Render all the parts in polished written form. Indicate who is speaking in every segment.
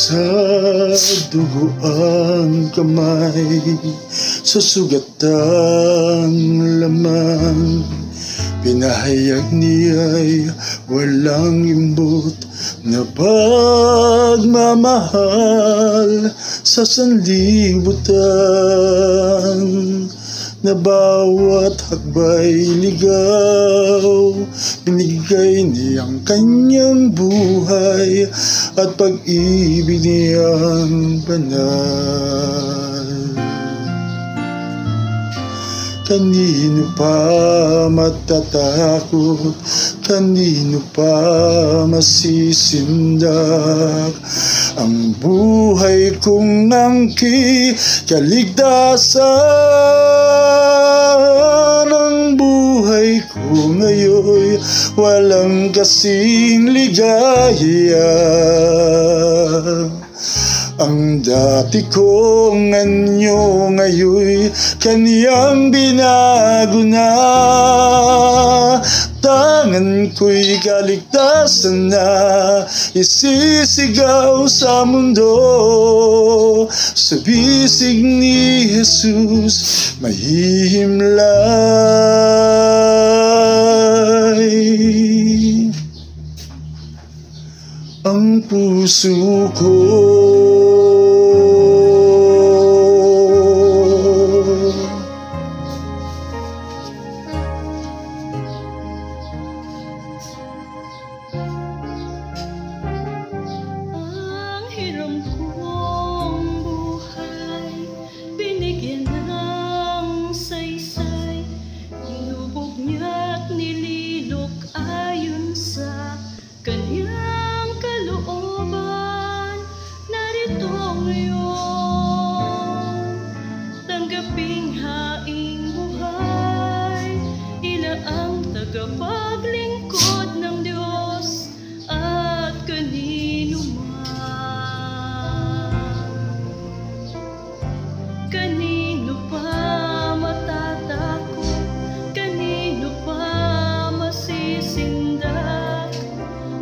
Speaker 1: Sa dugo ang kamay, sa sugatang laman, pinahayag niya'y walang imbot na pagmamahal sa sanlibutan, na bawat hakbay ligaw, binigay niyang kanyang buhay at pag-ibig niyang banal. Kanino pa matatakot? Kanino pa masisindak? Ang buhay kong angki kaligtasan. Ang buhay ko ngayon walang kasing ligaya. Ang dati kong anyo ngayon kaniyang binago na. Tangan ko'y kaligtasan na, isisigaw sa mundo. Sa bisig ni Jesus mahihimlay ang puso ko.
Speaker 2: Kanyang kalooban, narito ngayon. Tanggaping haing buhay, ila ang tagapaglingkod ng Diyos at kanino man. Kanino pa matatakot? Kanino pa masisindak?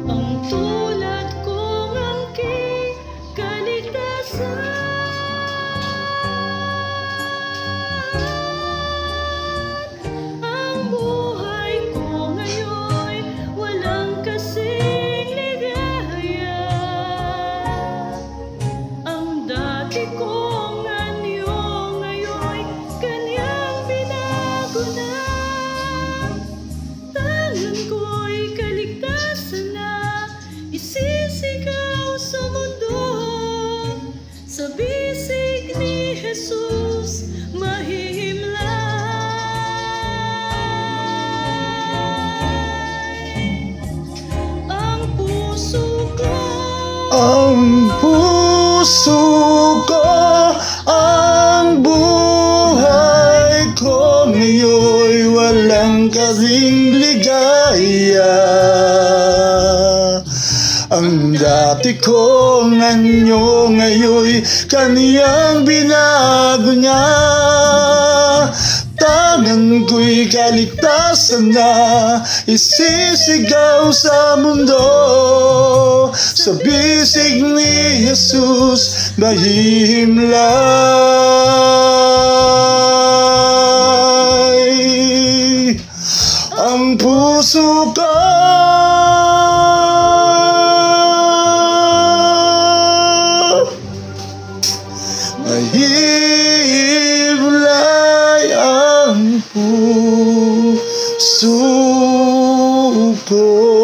Speaker 2: Ang tulad kong angking kaligtasan. Ang buhay ko ngayon walang kasing ligaya. Ang dati kong anyo ngayon kanyang binago na. Tangan ko'y kaligtasan na, isisigaw sa mundo. Sa bisig ni Jesus mahihimlay ang puso ko.
Speaker 1: Ang puso ko, ang buhay ko ngayon walang kasing ligaya. Ang dati kong anyo ngayon kaniyang binago niya. Tangan ko'y kaligtasan na, isisigaw sa mundo. Sa bisig ni Jesus mahihimlay ang puso ko. Mahihimlay ang puso ko.